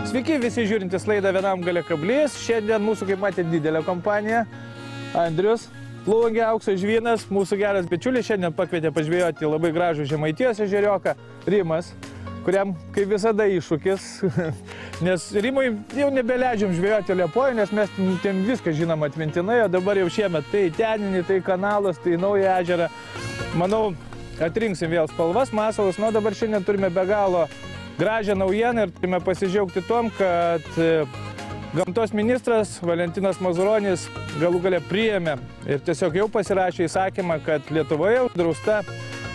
Sveiki visi žiūrintys laidą Vienam gale kablys. Šiandien mūsų, kaip matėte, didelė kompanija. Andrius, Plungė, Aukso žvynas, mūsų geras bičiulis. Šiandien pakvietė pažvėjoti labai gražų Žemaitijos ežerioką Rimas, kuriam kaip visada iššūkis. Nes Rimui jau nebeleidžiam žvėjoti Liepoje, nes mes ten viską žinom atmintinai, o dabar jau šiemet tai Teninį, tai kanalas, tai Naują ežerą. Manau, atrinksim vėl spalvas, masalus. Nu, dabar šiandien turime be galo gražią naujieną ir turime pasidžiaugti tom, kad gamtos ministras Valentinas Mazuronis galų gale priėmė ir tiesiog jau pasirašė įsakymą, kad Lietuvoje uždrausta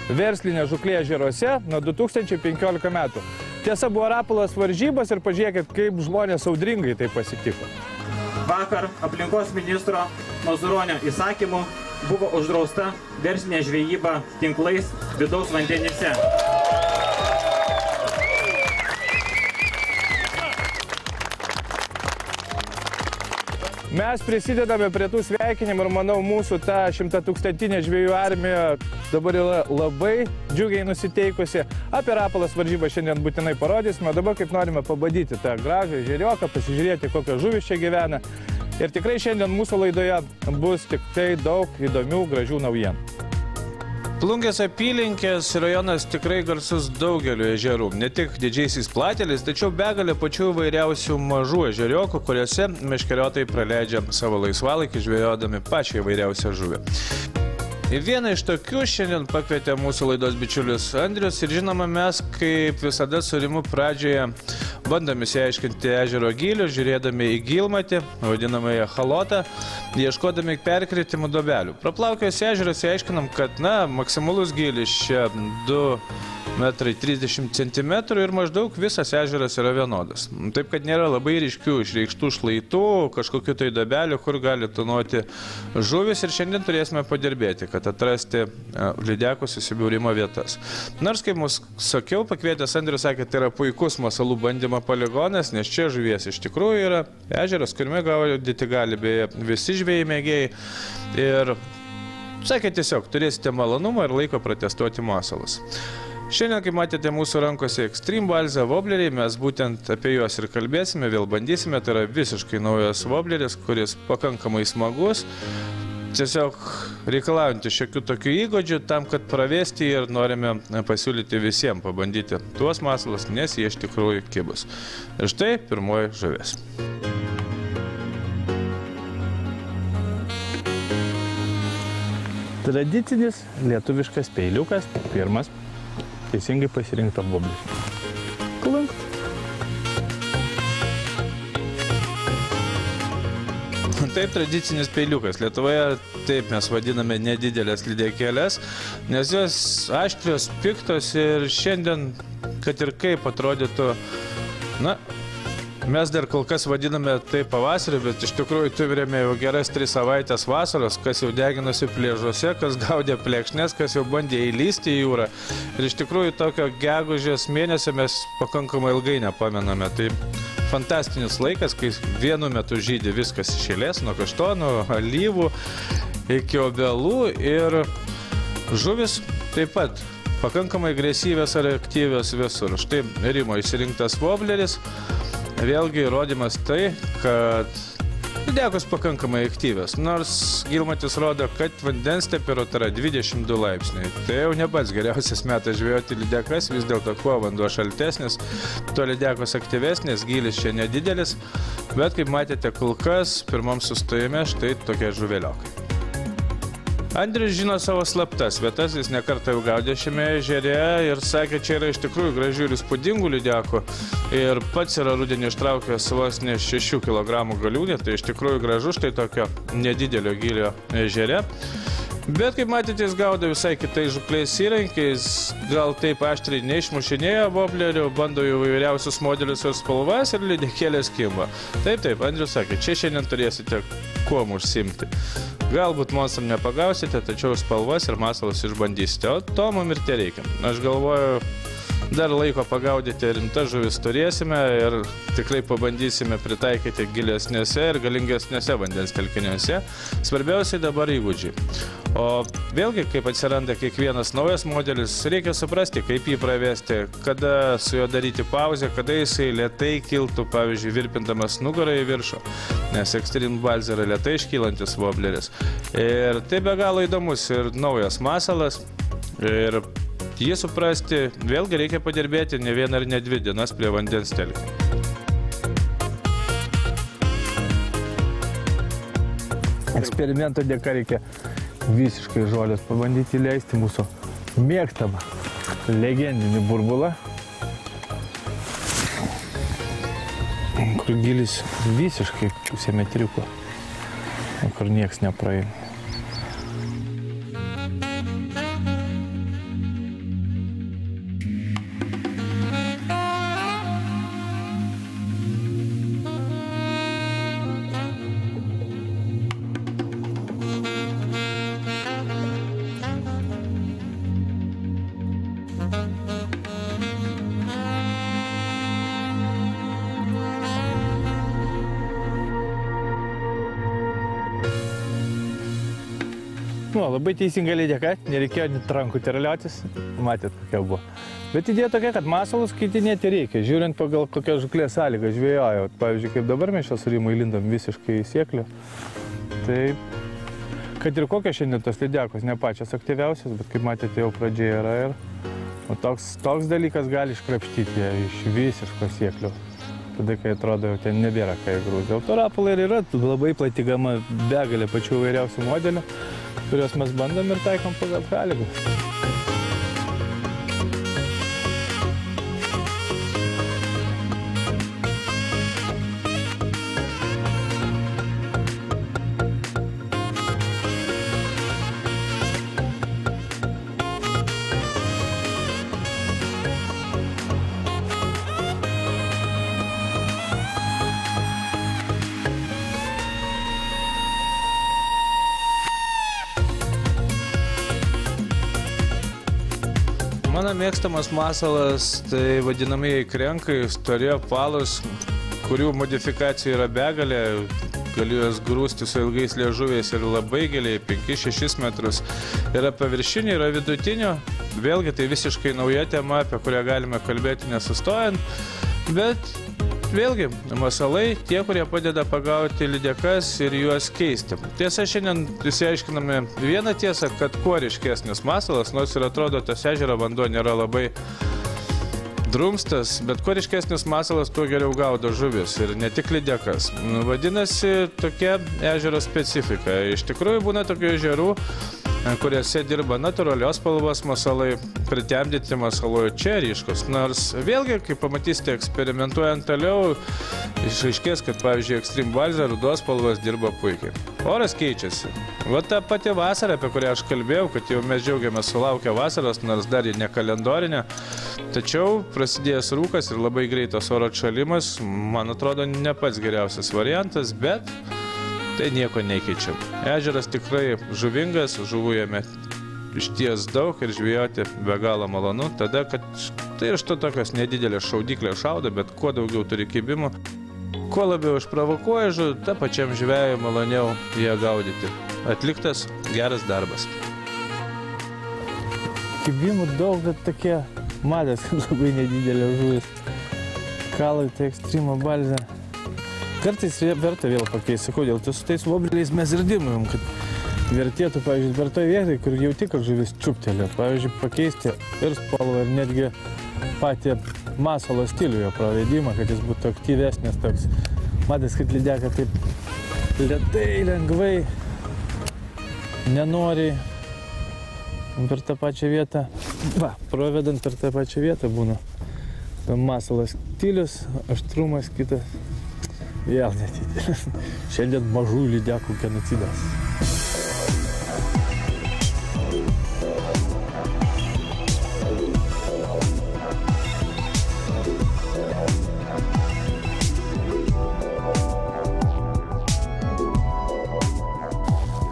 verslinė žūklė ežeruose nuo 2015 metų. Tiesa, buvo rapolas varžybos ir pažiūrėkit, kaip žmonės audringai tai pasitiko. Vakar aplinkos ministro Mazuronio įsakymu buvo uždrausta verslinė žvejyba tinklais vidaus vandenyse. Mes prisidedame prie tų sveikinimų ir manau, mūsų ta 100-tūkstantinė žvejų armija dabar yra labai džiugiai nusiteikusi. Apie rapolas varžybą šiandien būtinai parodysime, o dabar kaip norime pabadyti tą gražią ežerioką, pasižiūrėti, kokios žuvys čia gyvena. Ir tikrai šiandien mūsų laidoje bus tik tai daug įdomių, gražių naujienų. Plungės apylinkės rajonas tikrai garsus daugeliu ežerų, ne tik didžiaisiais plateliais, tačiau begalė pačių įvairiausių mažų ežeriokų, kuriuose meškeriotojai praleidžia savo laisvalaikį žvejodami pačią įvairiausią žuvį. Į vieną iš tokių šiandien pakvietė mūsų laidos bičiulis Andrius ir žinoma, mes kaip visada su Rimu pradžioje bandome išsiaiškinti ežero gylį, žiūrėdami į gilmatį, vadinamąją halotą, ieškodami perkritimų duobelių. Praplaukęs ežeras aiškinam, kad maksimalus gylis čia 2,30 cm ir maždaug visas ežeras yra vienodas. Taip, kad nėra labai ryškių išreikštų šlaitų, kažkokių tai duobelių, kur gali tūnoti žuvis ir šiandien turėsime padirbėti, kad atrasti lydekų susibūrimo vietas. Nors, kaip mūsų sakiau, pakvietęs Andrius sakė, tai yra puikus masalų bandymo poligonas, nes čia žuvies iš tikrųjų yra ežeras, kuriame gaudyti gali beje visi žvejai mėgėjai. Ir sakė tiesiog, turėsite malonumą ir laiko protestuoti masalus. Šiandien, kaip matėte, mūsų rankose Extreme Balza vobleriai, mes būtent apie juos ir kalbėsime, vėl bandysime, tai yra visiškai naujas vobleris, kuris pakankamai smagus, tiesiog reikalaujantis šiokių tokių įgūdžių tam, kad pravesti ir norime pasiūlyti visiems pabandyti tuos masalus, nes jie iš tikrųjų kibus. Ir štai pirmoji žuvis. Tradicinis lietuviškas peiliukas, pirmas. Teisingai pasirinkta voblis. Klankt. Taip, tradicinis peiliukas. Lietuvoje taip mes vadiname nedidelės lydekėlės, nes jos aštrios, piktos ir šiandien, kad ir kaip atrodytų, mes dar kol kas vadiname tai pavasarį, bet iš tikrųjų turime jau geras 3 savaitės vasaros, kas jau deginosi plėžuose, kas gaudė plekšnės, kas jau bandė įlysti į jūrą. Ir iš tikrųjų tokio gegužės mėnesio mes pakankamai ilgai nepamename. Tai fantastinis laikas, kai vienu metu žydi viskas iš eilės, nuo kaštonų, alyvų iki obelų ir žuvis taip pat pakankamai agresyvios ar aktyvios visur. Štai Rimo išsirinktas vobleris. Vėlgi įrodymas tai, kad lydekos pakankamai aktyvios, nors gilmatis rodo, kad vandens temperatūra 22 laipsniai. Tai jau ne pats geriausias metas žvejoti lydekas, vis dėlto kuo vanduo šaltesnis, tuo lydekos aktyvesnis, gylis čia nedidelis, bet kaip matėte, kol kas pirmam sustojime štai tokie žuveliokai. Andrius žino savo slaptas vietas, jis nekartą jau gaudė šiame ežere ir sakė, čia yra iš tikrųjų gražių ir įspūdingų lydekų. Ir pats yra rudenį ištraukęs vos ne 6 kg galiūnį, tai iš tikrųjų gražu štai tokio nedidelio gylio ežere. Bet kaip matėte, jis gaudo visai kitais žūklės įrankiais, gal taip aštriai neišmušinėjo voblerių, bando įvairiausius modelius ir spalvas ir lydekėlės kimba. Taip, Andrius sakė, čia šiandien turėsite kuom užsiimti. Galbūt monstram nepagausite, tačiau spalvas ir masalus išbandysite, o to mum ir te reikia. Aš galvoju, dar laiko pagaudyti rimtas žuvis turėsime ir tikrai pabandysime pritaikyti gilesnėse ir galingesnėse vandens telkiniuose. Svarbiausiai dabar įgūdžiai. O vėlgi, kaip atsiranda kiekvienas naujas modelis, reikia suprasti, kaip jį pravesti, kada su juo daryti pauzę, kada jisai lėtai kiltų, pavyzdžiui, virpindamas nugarą į viršų, nes Extreme Balzer yra lėtai iškylantis wobleris. Ir tai be galo įdomus ir naujas masalas. Ir jį suprasti, vėlgi reikia padirbėti ne vieną ar ne 2 dienas prie vandens telkinio. Eksperimento dėka reikia visiškai žolės pabandyti įleisti mūsų mėgstamą legendinį burbulą, kur gilis visiškai pusė metriuko, kur nieks nepraeina. Labai teisinga lydeka, nereikėjo net rankų terliotis, matėt kokia buvo. Bet idėja tokia, kad masalus skaitinėti reikia, žiūrint pagal kokią žuklės sąlygą žvėjojo. Pavyzdžiui, kaip dabar mes čia su Rimu įlindam visiškai į sėklį. Tai, kad ir kokios šiandien tos lydekos, ne pačios aktyviausios, bet kaip matėte, jau pradžioje yra ir toks dalykas gali iškrapštyti ją iš visiško sėklio. Tada, kai atrodo, jau ten nebėra ką įgrūsti. Dėl to rapalai ir yra labai plati gama, begalė pačių vairiausių modelių, kuriuos mes bandom ir taikom pagal sąlygas. Mano mėgstamas masalas, tai vadinamieji krenkai, stori apvalūs, kurių modifikacijų yra begalė. Galiu juos grūsti su ilgais liežuviais ir labai giliai, 5-6 metrus. Yra paviršinių, yra vidutinio. Vėlgi tai visiškai nauja tema, apie kurią galime kalbėti nesustojant. Bet vėlgi, masalai tie, kurie padeda pagauti lydekas ir juos keisti. Tiesa, šiandien išsiaiškiname vieną tiesą, kad kuo ryškesnis masalas, nors ir atrodo, tas ežero vanduo nėra labai drumstas, bet kuo ryškesnis masalas, tuo geriau gaudo žuvis ir ne tik lydekas. Vadinasi, tokia ežero specifika. Iš tikrųjų būna tokių ežerų, kuriuose dirba natūralios spalvos masalai, pritemdyti masalų čia ryškus. Nors vėlgi, kai pamatysite eksperimentuojant toliau, išaiškės, kad pavyzdžiui Extreme Balzer rudos spalvos dirba puikiai. Oras keičiasi. Va ta pati vasara, apie kurią aš kalbėjau, kad jau mes džiaugiamės sulaukę vasaros, nors dar ir ne kalendorinė. Tačiau prasidėjęs rūkas ir labai greitas oro atšalimas, man atrodo, ne pats geriausias variantas, bet tai nieko nekeičia. Ežeras tikrai žuvingas, žuvų jame išties daug ir žvejoti be galo malonu. Tada, kad tai iš to tokios nedidelės šaudyklės šaudo, bet kuo daugiau turi kibimų, kuo labiau išprovokuoja žuvį, ta pačiam žvejui maloniau ją gaudyti. Atliktas geras darbas. Kibimų daug, bet tokie matęs, kad labai nedidelė žuvis. Kalai, tai Extreme Balzer. Kartais verta vėl pakeisti. Kodėl? Tai su tais vobleriais mes ir dirbam, kad vertėtų, pavyzdžiui, per toj vietai, kur jauti, kad žuvis čiuptelė. Pavyzdžiui, pakeisti ir spalvą, ir netgi patį masalo stilių jo pravedimą, kad jis būtų aktyvesnis toks. Matęs, kad lydeka taip lėtai, lengvai, nenoriai per tą pačią vietą. Va, pravedant per tą pačią vietą būna masalas stilius, aštrumas kitas. Vėl nedidelis. Šiandien mažų lydekų genocidas.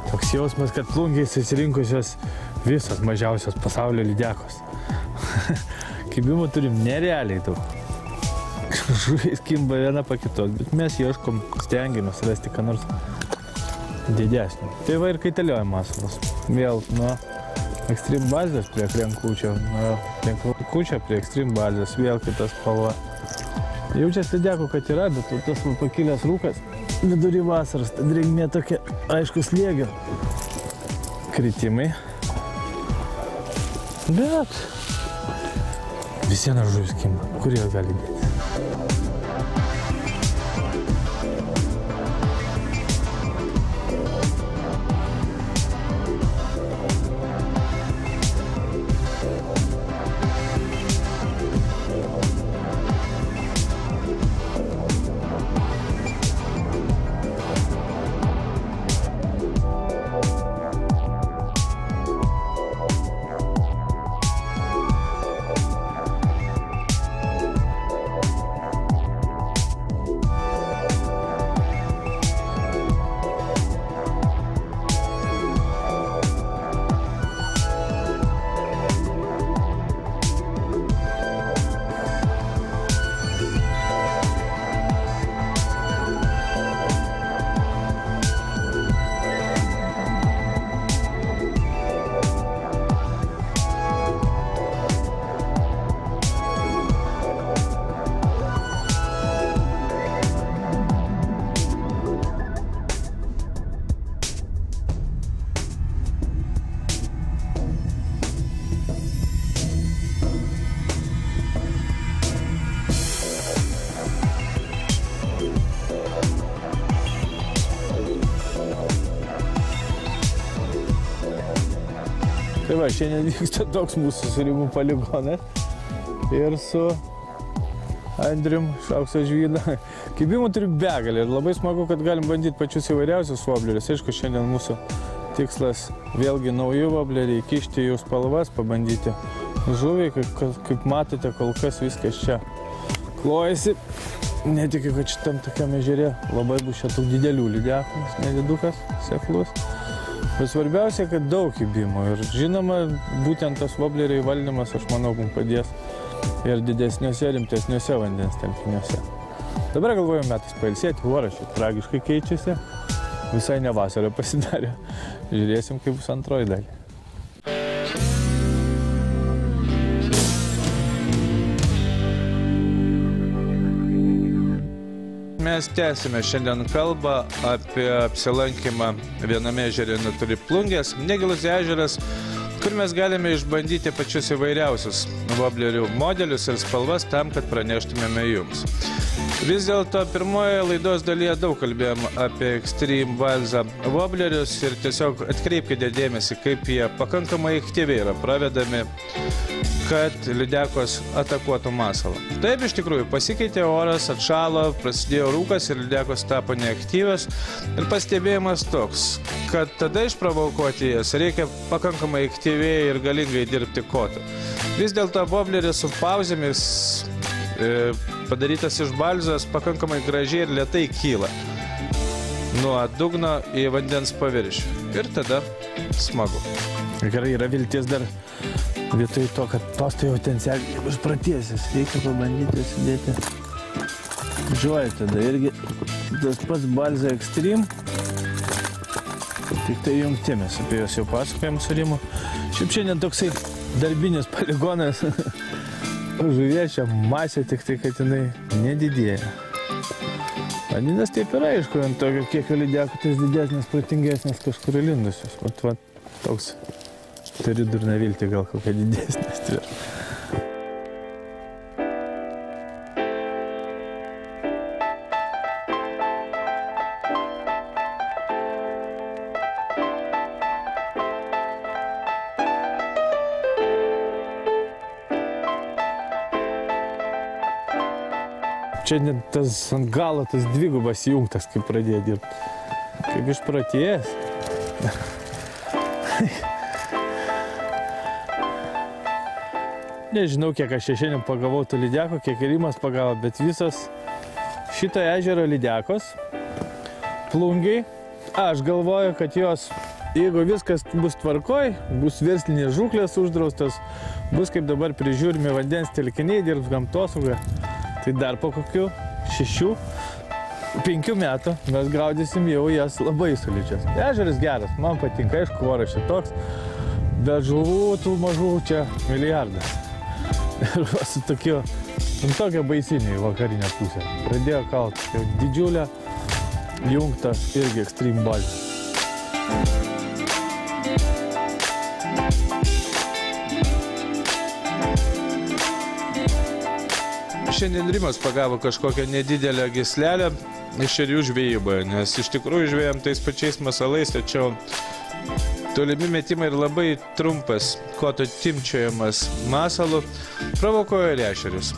Toks jausmas, kad plungiai susirinkusios visos mažiausios pasaulio lydekos. Kibimų turim nerealiai daug. Žuviais kimba viena po kitos, bet mes ieškom, stengiamės rasti ką nors didesnį. Tai va ir kaitalioja masalas. Vėl nuo Extreme bazės prie krenkučio, nuo krenkučio prie Extreme bazės, vėl kitas spalva. Jaučiasi lydekų, kad yra, bet tas pakilęs rūkas vidury vasaros, ta drėgmė tokia, aišku, slėgio kritimai. Bet vis viena žuvis kimba, kur jie gali dėti. Tai va, šiandien vyksta toks mūsų susiribų poligonas ir su Andrium iš Aukso žvyno. Kibimų turiu begalį ir labai smagu, kad galim bandyti pačius įvairiausius voblerius. Aišku, šiandien mūsų tikslas vėlgi naujų vobleriai, įkišti jų spalvas, pabandyti žuviai. Kaip matote, kol kas viskas čia klojasi. Netikiu, kad šitam tokiam ežere labai bus čia tų didelių lydekų, nedidukas, seklus. Bet svarbiausia, kad daug kibimų ir žinoma, būtent tas vobleriai valdymas, aš manau, mums padės ir didesniuose, rimtesniuose vandens telkiniuose. Dabar galvoju metas pailsėti, oras čia tragiškai keičiasi, visai ne vasarą pasidarė. Žiūrėsim, kaip bus antroji dalį. Mes tęsime šiandien kalbą apie apsilankymą viename ežere netoli Plungės, Negilus ežeras, kur mes galime išbandyti pačius įvairiausius voblerių modelius ir spalvas tam, kad praneštumėme jums. Vis dėlto pirmoje laidos dalyje daug kalbėjom apie Extreme Balza voblerius ir tiesiog atkreipkite dėmesį, kaip jie pakankamai aktyviai yra pravedami, kad lydekos atakuotų masalą. Taip, iš tikrųjų, pasikeitė oras, atšalo, prasidėjo rūkas ir lydekos tapo neaktyvios. Ir pastebėjimas toks, kad tada išprovokuoti jas reikia pakankamai aktyviai ir galingai dirbti kotu. Vis dėlto vobleris su pauzėmis padarytas iš balzos pakankamai gražiai ir lėtai kyla nuo dugno į vandens paviršių. Ir tada smagu. Gerai, yra vilties dar vietoj to, kad pasto jau ten bus pratiesis. Reikia pabandyti sudėti žuoją tada. Irgi tas pats Balza Extreme. Tik tai jungtimis. Apie jos jau pasakojom su Rimu. Šiaip šiandien toksai darbinis poligonas. Žuviečia masė, tik tai, kad jinai nedidėja. Vadinas taip yra, aišku, ant tokio kiekio lydekų tas didesnis, protingesnis kažkur įlindusius. Va, toks. Turiu durną viltį, gal kokia didesnės tvirta. Čia net tas ant galo tas dvigubas įjungtas, kaip pradėjo dirbti. Kaip išprotėjęs. Nežinau, kiek aš šiandien pagavau tų lydekų, kiek ir Rimas pagavo, bet visos šito ežero lydekos, plungiai, aš galvoju, kad jos, jeigu viskas bus tvarkoj, bus verslinės žūklės uždraustos, bus kaip dabar prižiūrimi vandens telkiniai, dirbs gamtosaugą, tai dar po kokių 6 5 metų mes gaudysim jau jas labai solidžias. Ežeras geras, man patinka, aišku, oras šitoks, bet žuvų tų mažų čia milijardas. Ir su tokia baisinė į vakarinę pusę. Pradėjo kalt, jau didžiulę jungtą irgi Extreme Baltį. Šiandien Rimas pagavo kažkokią nedidelę gyslelę ešerių žvejyboje, nes iš tikrųjų žvejam tais pačiais masalais, tačiau tolimi metimai ir labai trumpas koto timčiojimas masalu provokuoja ir ešerius.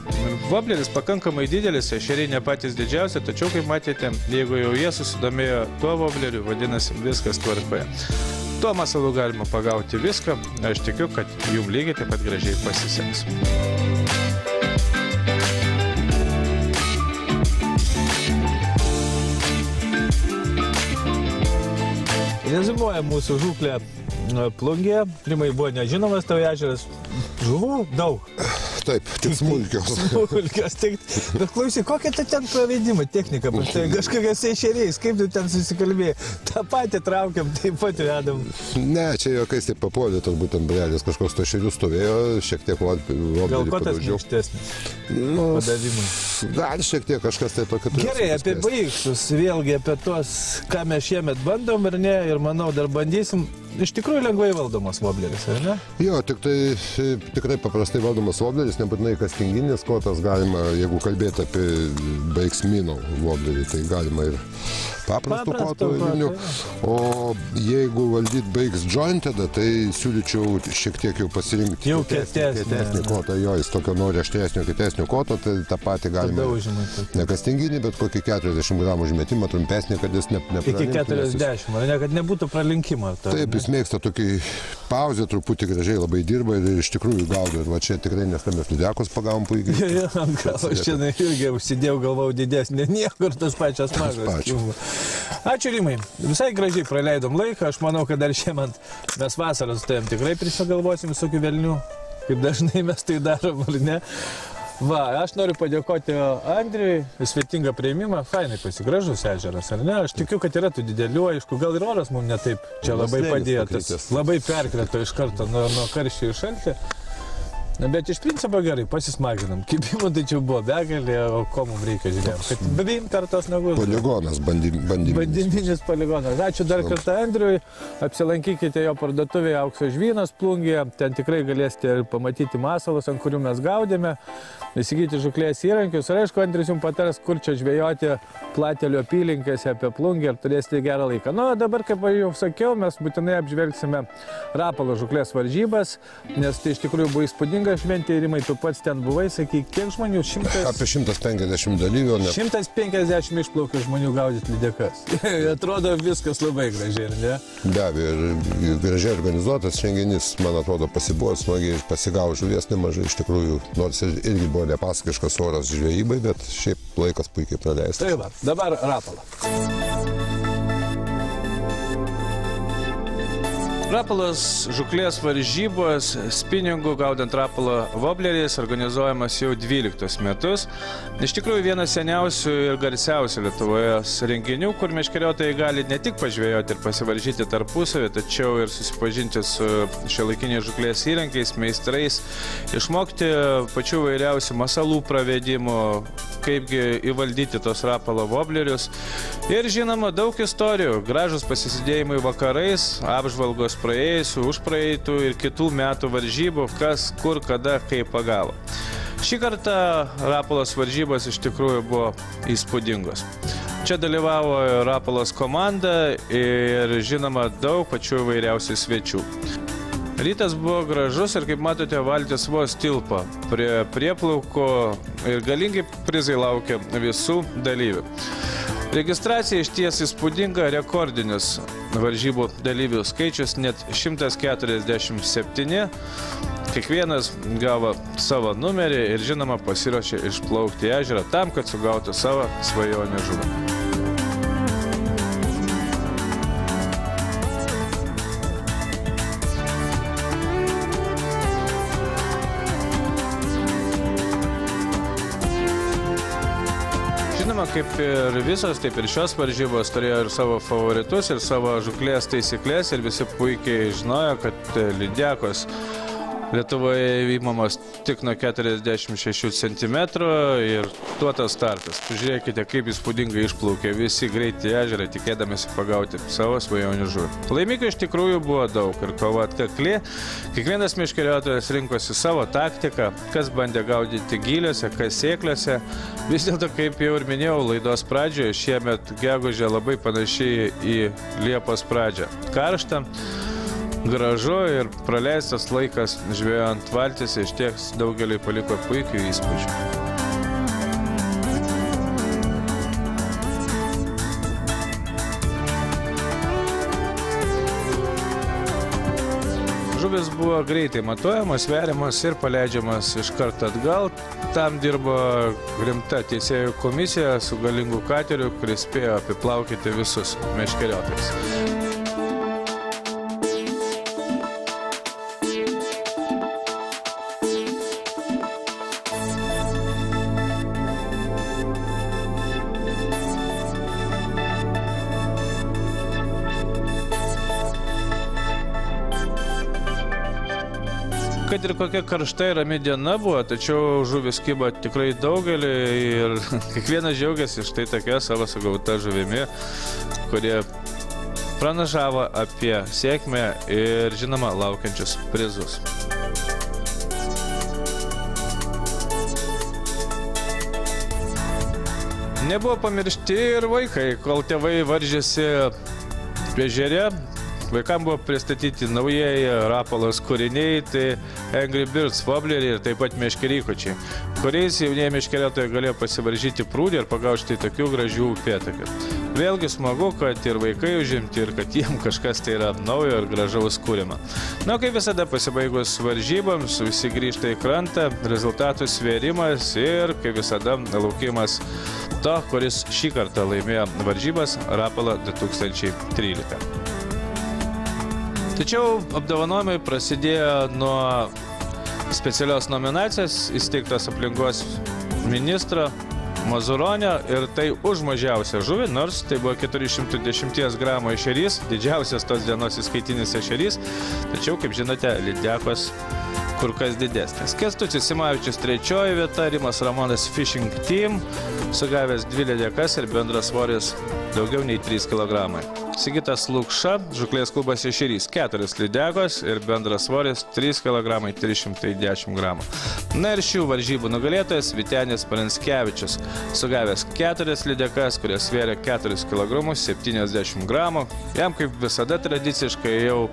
Vobleris pakankamai didelis, ešeriai ne patys didžiausi, tačiau, kaip matėte, jeigu jau jie susidomėjo tuo vobleriu, vadinasi, viskas tvarkoje. Tuo masalu galima pagauti viską, aš tikiu, kad jums lygiai taip pat gražiai pasiseks. Rezimuoja mūsų žūklė Plungėje. Rimai buvo nežinomas tavo ežeras. Žuvų daug. Taip, tik smulkios. Smulkios, tik. Bet klausyk, kokia tu ten pravedimo technika? Kažkokios ešeriais, kaip tu ten susikalbėjai? Ta patį traukiam, taip pat vedam. Ne, čia jokiais taip papolė, turbūt ten brelis kažkoks to ešerių stovėjo, šiek tiek voblerį Gal kotas minkštesnis? Padavimai. Gal šiek tiek kažkas tai tokio. Gerai, apie baigsus, vėlgi apie tos, ką mes šiemet bandom ir ne, ir manau dar bandysim. Iš tikrųjų lengvai valdomas vobleris, ar ne? Jo, tikrai paprastai valdomas vobleris, nebūtinai kastinginis kotas galima, jeigu kalbėti apie baigsmino voblerį, tai galima ir paprastų kotų vilnių. O jeigu valdyt baigs jointedą, tai siūlyčiau šiek tiek jau pasirinkti jau kietesnį kotą. Jo, jis tokio nori aštresnio, kietesnio koto, tai tą patį galima. Ne kastinginį, bet kokį 40 gramų užmetimą, trumpesnį, kad jis nepralinktų. Iki 40, ar ne, kad nebūtų pralinkimo. Taip, jis mėgsta tokį pauzę, truputį gražiai labai dirba ir iš tikrųjų gaudo. Ir va čia tikrai neskamės lydekos pagavom puikiai. Aš čia irgi užsidėjau, galvau didesnė, niekur tas pačias mažas. Ačiū Rimai, visai gražiai praleidom laiką, aš manau, kad dar šiemet mes vasarą su tavim tikrai prisigalvosim visokių velnių, kaip dažnai mes tai darom, ar ne? Va, aš noriu padėkoti Andriui, svetingą priėmimą, fainai pasigražus ežeras, ar ne? Aš tikiu, kad yra tų didelių, aišku, gal ir oras mums ne taip čia labai padėjo, tas labai perkrito iš karto nuo karščio į šaltį. Bet iš principo gerai, pasismaginam. Kibimo tai čia buvo begalė, o ko mums reikia, žiūrėjom. Kad bebėjim per tos nagus. Poligonas, bandiminis poligonas. Ačiū dar kartą Andriui. Apsilankykite jo parduotuvėje Aukso žvynas Plungėje. Ten tikrai galėsite pamatyti masalus, ant kurių mes gaudėme. Įsigyti žuklės įrankius. Ir aišku, Andrius jums patars, kur čia žvejoti Platelių apylinkėse apie Plungę ir turėsite gerą laiką. Nu, dabar, kaip jau sakiau, mes būtinai apžvelgsime Rapalo žuklės varžybas, nes tai iš tikrųjų buvo įspūdinga šventė. Rimai, tu pats ten buvai, sakyk, kiek žmonių? Apie 150 dalyvių. 150 išplaukė žmonių gaudyti lydekas. Atrodo viskas labai gražiai, ar ne? Be abejo, ir gražiai organizuotas renginys, man atrodo, pasibuvo smagiai, pasigavo žuvies nemažai, iš tikrųjų, nors irgi buvo nepasakiškas oras žvejybai, bet šiaip laikas puikiai praleistas. Tai va, dabar Rapala. Rapalos žuklės varžybos spiningų gaudant rapalo vobleriais organizuojamas jau 12 metus. Iš tikrųjų vienas seniausių ir garsiausių Lietuvoje renginių, kur meškeriotojai gali ne tik pažvejoti ir pasivaržyti tarpusavį, tačiau ir susipažinti su šiuolaikiniais žuklės įrankiais, meistrais, išmokti pačių vairiausių masalų pravedimų, kaipgi įvaldyti tos rapalo voblerius. Ir žinoma, daug istorijų, gražus pasisidėjimai vakarais, apžvalgos praėjusių, užpraeitų ir kitų metų varžybų, kas, kur, kada, kaip pagavo. Šį kartą Rapalos varžybos iš tikrųjų buvo įspūdingos. Čia dalyvavo Rapalos komanda ir žinoma daug pačių įvairiausių svečių. Rytas buvo gražus ir kaip matote, valtis vos tilpo prie prieplauko ir galingi prizai laukia visų dalyvių. Registracija išties įspūdinga, rekordinis varžybų dalyvių skaičius, net 147. Kiekvienas gavo savo numerį ir žinoma pasiruošė išplaukti į ežerą tam, kad sugautų savo svajonę žuvį. žinoma, kaip ir visos, taip ir šios varžybos turėjo ir savo favoritus, ir savo žuklės taisyklės, ir visi puikiai žinojo, kad lydekos Lietuvoje įmamos tik nuo 46 cm ir tuo tas startas. Pažiūrėkite, kaip įspūdingai išplaukė visi greiti ežerą, tikėdamėsi pagauti savo svajonių žuvį. Laimikų iš tikrųjų buvo daug ir kova atkakli. Kiekvienas meškeriotojas rinkosi savo taktiką, kas bandė gaudyti gyliuose, kas sėkliuose. Vis dėlto, kaip jau ir minėjau laidos pradžioje, šiemet gegužė labai panašiai į Liepos pradžią. Karšta, gražu ir praleistas laikas žvejojant valtys išties daugeliui paliko puikių įspūdžių. Žuvis buvo greitai matuojamas, sveriamas ir paleidžiamas iš karto atgal. Tam dirbo rimta teisėjų komisija su galingu kateriu, kuris spėjo apiplaukyti visus meškeriotojus. Kad ir kokia karšta ir rami diena buvo, tačiau žuvis kibo tikrai daugelį ir kiekvienas džiaugiasi štai tokia savo sugauta žuvimi, kurie pranašavo apie sėkmę ir, žinoma, laukiančius prizus. Nebuvo pamiršti ir vaikai, kol tėvai varžėsi ežere. Vaikams buvo pristatyti naujieji Rapolos kūriniai, tai Angry Birds Wobbleriai ir taip pat meškerykočiai, kuriais jaunieji meškeriotojai galėjo pasivaržyti prūdį ir pagauti tokių gražių upėtakių. Vėlgi smagu, kad ir vaikai užimti ir kad jiem kažkas tai yra naujo ir gražaus kūrimo. Na, kaip visada pasibaigus varžyboms, visi grįžta į krantą, rezultatų svėrimas ir, kaip visada, laukimas to, kuris šį kartą laimėjo varžybas Rapolą 2013. Tačiau apdovanojimai prasidėjo nuo specialios nominacijos įsteigtos aplinkos ministro Mazuronio ir tai už mažiausią žuvį, nors tai buvo 410 gramų ešerys, didžiausias tos dienos įskaitinis ešerys, tačiau, kaip žinote, lydekos kur kas didesnės. Kęstutis Simavičius 3 vieta, Rimas Ramonas Fishing Team, sugavęs 2 lydekas ir bendras svoris daugiau nei 3 kg. Sigitas Lukša, žuklės klubas ešerys 4 lydekos ir bendras svoris 3 kg 310 g. Na ir šių varžybų nugalėtojas Vytenis Pranskevičius, sugavęs 4 lydekas, kurie svėrė 4 kg 70 g. Jam kaip visada tradiciškai jau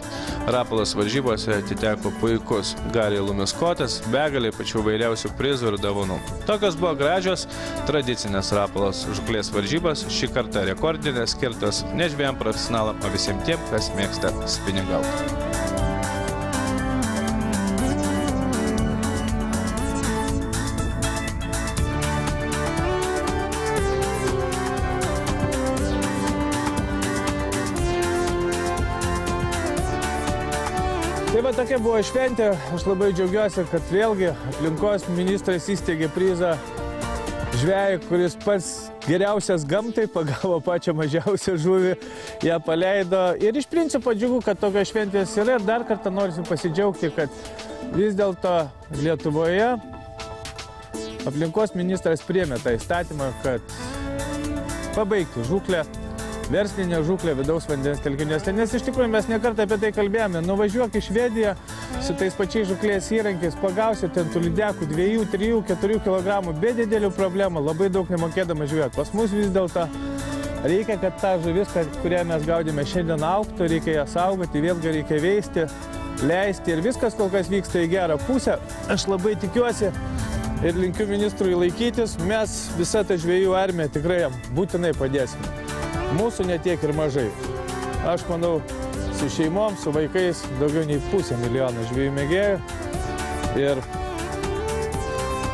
Rapolos varžybose atiteko puikus Gariai Lumiskotas, begalė pačių vairiausių prizų ir dovanų. Tokios buvo gražios tradicinės Rapolos žuklės varžybos, šį kartą rekordinės, skirtos ne žvejam profesionalam, o visiems tiem, kas mėgsta spiningauti. Tai va tokia buvo šventė, aš labai džiaugiuosi, kad vėlgi aplinkos ministras įsteigė prizą žvejui, kuris pats geriausias gamtai pagavo pačią mažiausią žuvį, ją paleido. Ir iš principo džiugu, kad tokios šventės yra ir dar kartą noriu pasidžiaugti, kad vis dėlto Lietuvoje aplinkos ministras priėmė tą įstatymą, kad pabaigti žuklę, verslinė žuklė vidaus vandens telkiniuose, nes iš tikrųjų mes nekartą apie tai kalbėjome. Nuvažiuok į Švediją su tais pačiais žuklės įrankiais, pagausi ten tų lydekų 2, 3, 4 kg be didelių problemų, labai daug nemokėdama žvejoti. Pas mus vis dėlto reikia, kad ta žuvis, kurią mes gaudėme šiandien, augtų, reikia ją saugoti, vėlgi reikia veisti, leisti ir viskas kol kas vyksta į gerą pusę. Aš labai tikiuosi ir linkiu ministrui laikytis, mes visą tą žvejų armiją tikrai jam būtinai padėsime. Mūsų netiek ir mažai. Aš manau, su šeimom, su vaikais daugiau nei 500 000 žvejų mėgėjų. Ir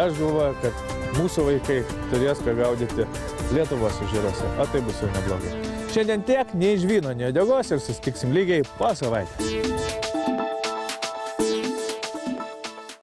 aš galvoju, kad mūsų vaikai turės ką gaudyti Lietuvos ežeruose. O tai bus jau neblogai. Šiandien tiek, nei žvyno, nei uodegos ir susitiksim lygiai po savaitės.